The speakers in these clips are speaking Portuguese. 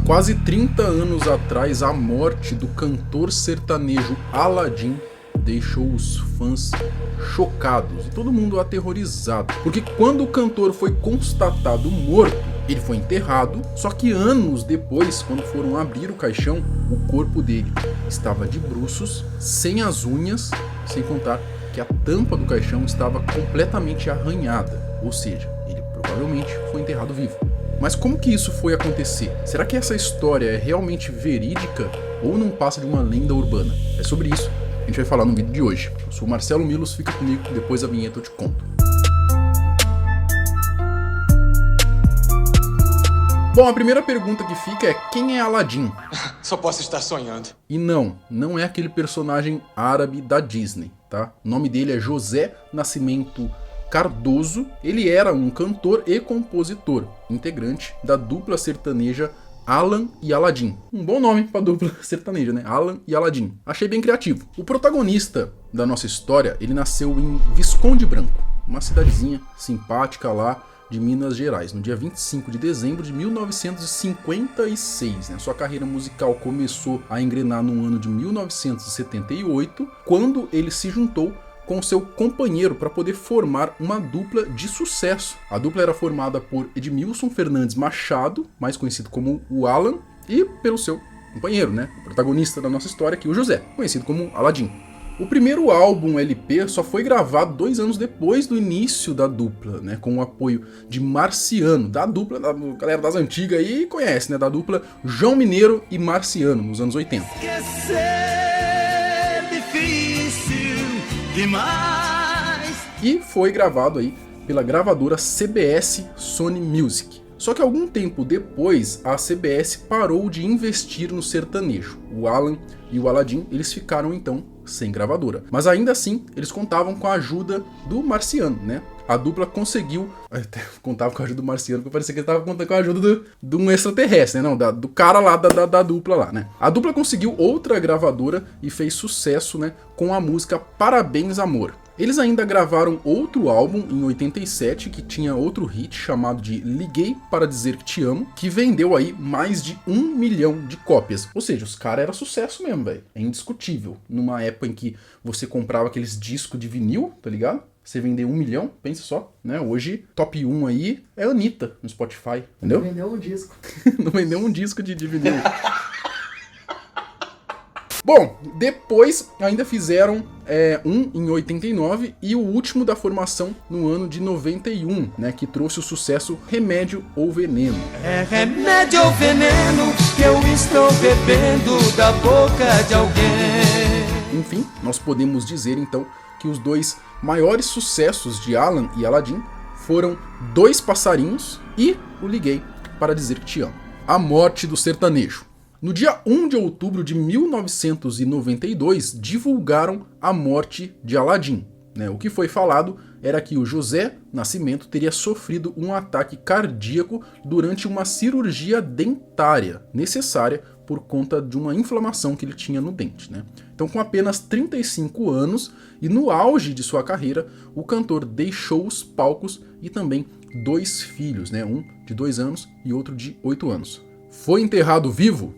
quase 30 anos atrás, a morte do cantor sertanejo Aladim deixou os fãs chocados e todo mundo aterrorizado, porque quando o cantor foi constatado morto, ele foi enterrado, só que anos depois, quando foram abrir o caixão, o corpo dele estava de bruços, sem as unhas, sem contar que a tampa do caixão estava completamente arranhada, ou seja, ele provavelmente foi enterrado vivo. Mas como que isso foi acontecer? Será que essa história é realmente verídica ou não passa de uma lenda urbana? É sobre isso que a gente vai falar no vídeo de hoje. Eu sou o Marcelo Milos, fica comigo, depois da vinheta eu te conto. Bom, a primeira pergunta que fica é: quem é Aladim? Só posso estar sonhando. E não é aquele personagem árabe da Disney, tá? O nome dele é José Nascimento Cardoso. Ele era um cantor e compositor, integrante da dupla sertaneja Alan e Aladim. Um bom nome pra dupla sertaneja, né? Alan e Aladim. Achei bem criativo. O protagonista da nossa história, ele nasceu em Visconde Branco, uma cidadezinha simpática lá de Minas Gerais, no dia 25 de dezembro de 1956. Né? Sua carreira musical começou a engrenar no ano de 1978, quando ele se juntou com seu companheiro para poder formar uma dupla de sucesso. A dupla era formada por Edmilson Fernandes Machado, mais conhecido como o Alan, e pelo seu companheiro, né, o protagonista da nossa história aqui, o José, conhecido como Aladim. O primeiro álbum LP só foi gravado 2 anos depois do início da dupla, né, com o apoio de Marciano, da dupla, da galera das antigas aí conhece, né, da dupla João Mineiro e Marciano, nos anos 80. Demais. E foi gravado aí pela gravadora CBS Sony Music. Só que algum tempo depois, a CBS parou de investir no sertanejo. O Alan e o Aladim, eles ficaram então sem gravadora. Mas ainda assim, eles contavam com a ajuda do Marciano, né? A dupla conseguiu... Contava com a ajuda do Marciano, porque parecia que ele estava contando com a ajuda de um extraterrestre, né? Não, do cara lá da dupla lá, né? A dupla conseguiu outra gravadora e fez sucesso, né? Com a música Parabéns Amor. Eles ainda gravaram outro álbum em 87, que tinha outro hit chamado de Liguei para Dizer Que Te Amo, que vendeu aí mais de 1 milhão de cópias. Ou seja, os caras eram sucesso mesmo, velho. É indiscutível. Numa época em que você comprava aqueles discos de vinil, tá ligado? Você vender 1 milhão, pensa só, né? Hoje, top 1 aí é a Anitta no Spotify, entendeu? Não vendeu um disco. Não vendeu um disco de vinil. Bom, depois ainda fizeram um em 89 e o último da formação no ano de 91, né? Que trouxe o sucesso Remédio ou Veneno. É remédio ou veneno que eu estou bebendo da boca de alguém. Enfim, nós podemos dizer então que os dois maiores sucessos de Alan e Aladim foram Dois Passarinhos e o Liguei para Dizer Que Te Amo. A morte do sertanejo. No dia 1 de outubro de 1992, divulgaram a morte de Aladim. O que foi falado era que o José Nascimento teria sofrido um ataque cardíaco durante uma cirurgia dentária, necessária por conta de uma inflamação que ele tinha no dente. Então, com apenas 35 anos e no auge de sua carreira, o cantor deixou os palcos e também 2 filhos, um de 2 anos e outro de 8 anos. Foi enterrado vivo?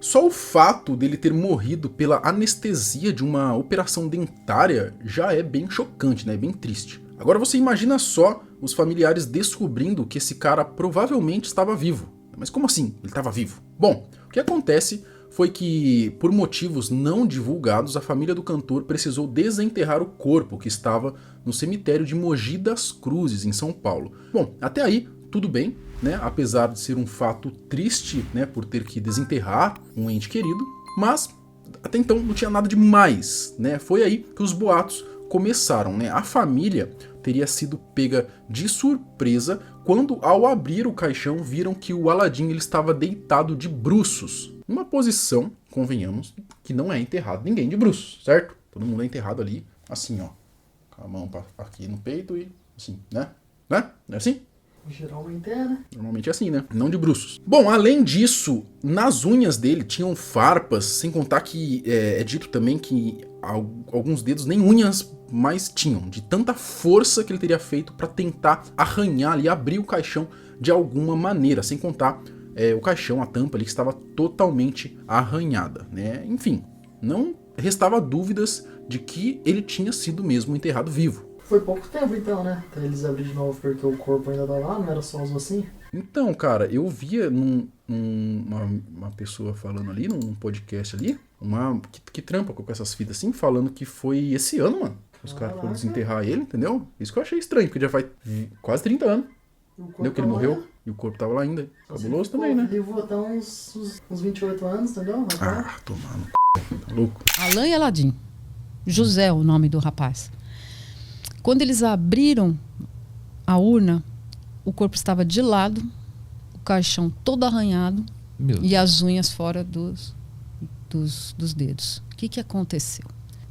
Só o fato dele ter morrido pela anestesia de uma operação dentária já é bem chocante, bem triste. Agora você imagina só os familiares descobrindo que esse cara provavelmente estava vivo. Mas como assim? Ele estava vivo? Bom, o que acontece foi que, por motivos não divulgados, a família do cantor precisou desenterrar o corpo que estava no cemitério de Mogi das Cruzes, em São Paulo. Bom, até aí tudo bem, apesar de ser um fato triste, por ter que desenterrar um ente querido, mas até então não tinha nada demais, Foi aí que os boatos começaram, A família teria sido pega de surpresa quando, ao abrir o caixão, viram que o Aladim ele estava deitado de bruços, numa posição, convenhamos, que não é enterrado ninguém de bruços, certo? Todo mundo é enterrado ali, assim, ó, com a mão aqui no peito e assim, né? Não é assim? Geralmente é, né? Normalmente é assim, né? Não de bruços. Bom, além disso, nas unhas dele tinham farpas, sem contar que é dito também que alguns dedos nem unhas mais tinham, de tanta força que ele teria feito para tentar arranhar e abrir o caixão de alguma maneira, sem contar o caixão, a tampa ali que estava totalmente arranhada, né? Enfim, não restava dúvidas de que ele tinha sido mesmo enterrado vivo. Foi pouco tempo então, né? Até eles abriram de novo porque o corpo ainda tá lá, não era só os ossinhos? Então, cara, eu via uma pessoa falando ali, num podcast ali, que trampa com essas fitas assim, falando que foi esse ano, mano. Os caras foram desenterrar ele, entendeu? Isso que eu achei estranho, porque já faz quase 30 anos. Entendeu? Que ele morreu e o corpo tava lá ainda. Cabuloso também, né? Vivo até uns 28 anos, entendeu? Ah, tomando tá louco. Alan e Aladim. José, o nome do rapaz. Quando eles abriram a urna, o corpo estava de lado, o caixão todo arranhado e as unhas fora dos dedos. O que aconteceu?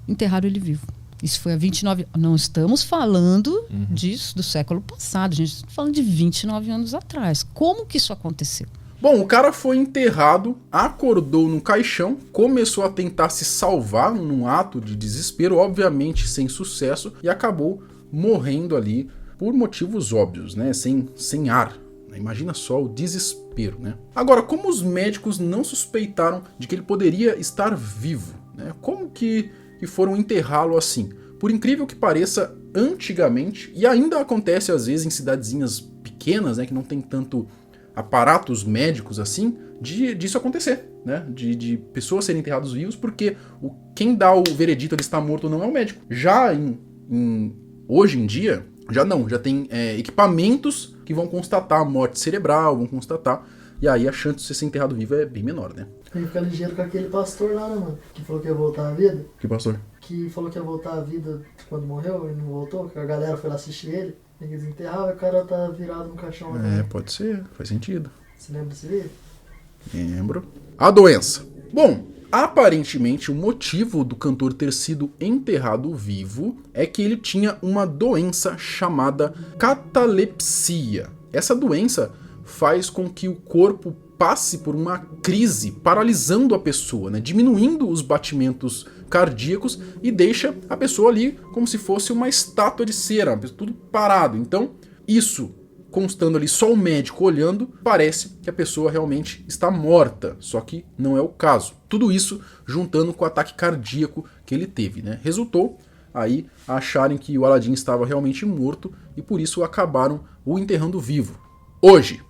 Enterraram ele vivo. Isso foi há 29 anos. Não estamos falando disso do século passado, gente. Estamos falando de 29 anos atrás. Como que isso aconteceu? Bom, o cara foi enterrado, acordou no caixão, começou a tentar se salvar num ato de desespero, obviamente sem sucesso, e acabou morrendo ali por motivos óbvios, né? Sem ar. Imagina só o desespero, né? Agora, como os médicos não suspeitaram de que ele poderia estar vivo, né? Como que foram enterrá-lo assim? Por incrível que pareça, antigamente, e ainda acontece às vezes em cidadezinhas pequenas, né, que não tem tanto aparatos médicos assim, disso acontecer, né? De pessoas serem enterradas vivos, porque quem dá o veredito de estar morto ou não é o médico. Já hoje em dia, já tem equipamentos que vão constatar a morte cerebral, vão constatar, e aí a chance de você ser enterrado vivo é bem menor, né? Tem que ficar ligeiro com aquele pastor lá, né, mano? Que falou que ia voltar à vida. Que pastor? Que falou que ia voltar à vida quando morreu e não voltou, que a galera foi lá assistir ele. Tem que desenterrar e o cara tá virado no caixão lá. Pode ser, faz sentido. Você lembra desse vídeo? Lembro. A doença. Bom, aparentemente o motivo do cantor ter sido enterrado vivo é que ele tinha uma doença chamada catalepsia. Essa doença faz com que o corpo passe por uma crise, paralisando a pessoa, né? Diminuindo os batimentos cardíacos e deixa a pessoa ali como se fosse uma estátua de cera, tudo parado. Então, isso, constando ali só o médico olhando, parece que a pessoa realmente está morta, só que não é o caso. Tudo isso juntando com o ataque cardíaco que ele teve, né? Resultou aí a acharem que o Aladim estava realmente morto e por isso acabaram o enterrando vivo. Hoje,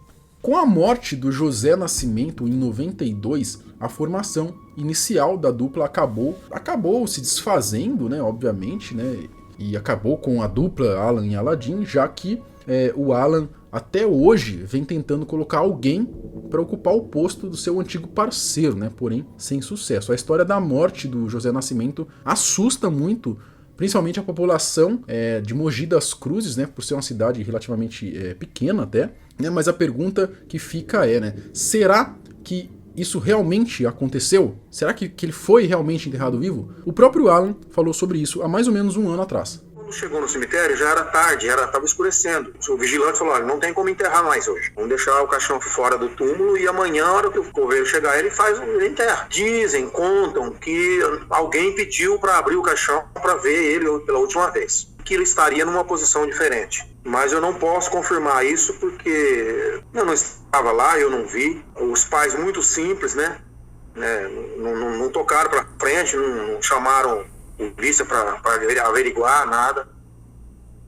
com a morte do José Nascimento em 92, a formação inicial da dupla acabou se desfazendo, né, obviamente, né, e acabou com a dupla Alan e Aladim, já que o Alan até hoje vem tentando colocar alguém para ocupar o posto do seu antigo parceiro, né, porém sem sucesso. A história da morte do José Nascimento assusta muito, principalmente a população de Mogi das Cruzes, né, por ser uma cidade relativamente pequena até, né, mas a pergunta que fica né, será que isso realmente aconteceu? Será que ele foi realmente enterrado vivo? O próprio Alan falou sobre isso há mais ou menos um ano atrás. Quando chegou no cemitério já era tarde, estava escurecendo. O vigilante falou, olha, não tem como enterrar mais hoje. Vamos deixar o caixão fora do túmulo e amanhã, a hora que o coveiro chegar, ele enterra. Dizem, contam que alguém pediu para abrir o caixão para ver ele pela última vez. Que ele estaria numa posição diferente. Mas eu não posso confirmar isso porque eu não estava lá, eu não vi. Os pais muito simples, né? Não tocaram para frente, não chamaram polícia para averiguar nada.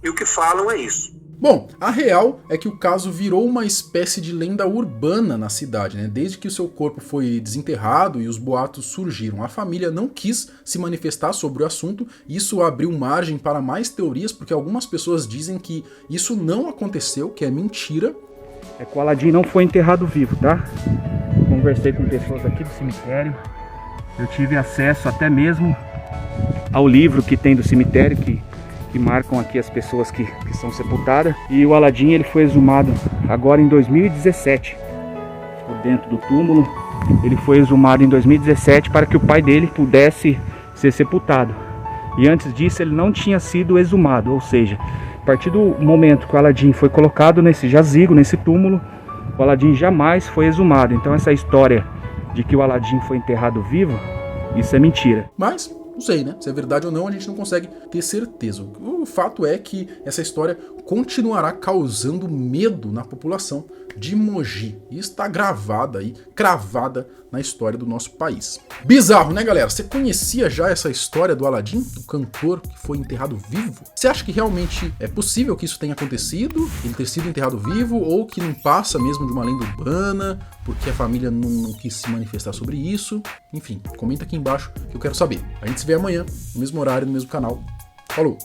E o que falam é isso. Bom, a real é que o caso virou uma espécie de lenda urbana na cidade, né? Desde que o seu corpo foi desenterrado e os boatos surgiram. A família não quis se manifestar sobre o assunto, isso abriu margem para mais teorias, porque algumas pessoas dizem que isso não aconteceu, que é mentira. É que o Aladim não foi enterrado vivo, tá? Conversei com pessoas aqui do cemitério, eu tive acesso até mesmo ao livro que tem do cemitério, que marcam aqui as pessoas que são sepultadas. E o Aladim, ele foi exumado agora em 2017, por dentro do túmulo. Ele foi exumado em 2017 para que o pai dele pudesse ser sepultado. E antes disso ele não tinha sido exumado, ou seja, a partir do momento que o Aladim foi colocado nesse jazigo, nesse túmulo, o Aladim jamais foi exumado. Então essa história de que o Aladim foi enterrado vivo, isso é mentira. Mas não sei, né? Se é verdade ou não, a gente não consegue ter certeza. O fato é que essa história continuará causando medo na população de Mogi. E está gravada aí, cravada na história do nosso país. Bizarro, né, galera? Você conhecia já essa história do Aladim, do cantor que foi enterrado vivo? Você acha que realmente é possível que isso tenha acontecido, ele ter sido enterrado vivo, ou que não passa mesmo de uma lenda urbana, porque a família não quis se manifestar sobre isso? Enfim, comenta aqui embaixo que eu quero saber. A gente se vê amanhã, no mesmo horário, no mesmo canal. Falou!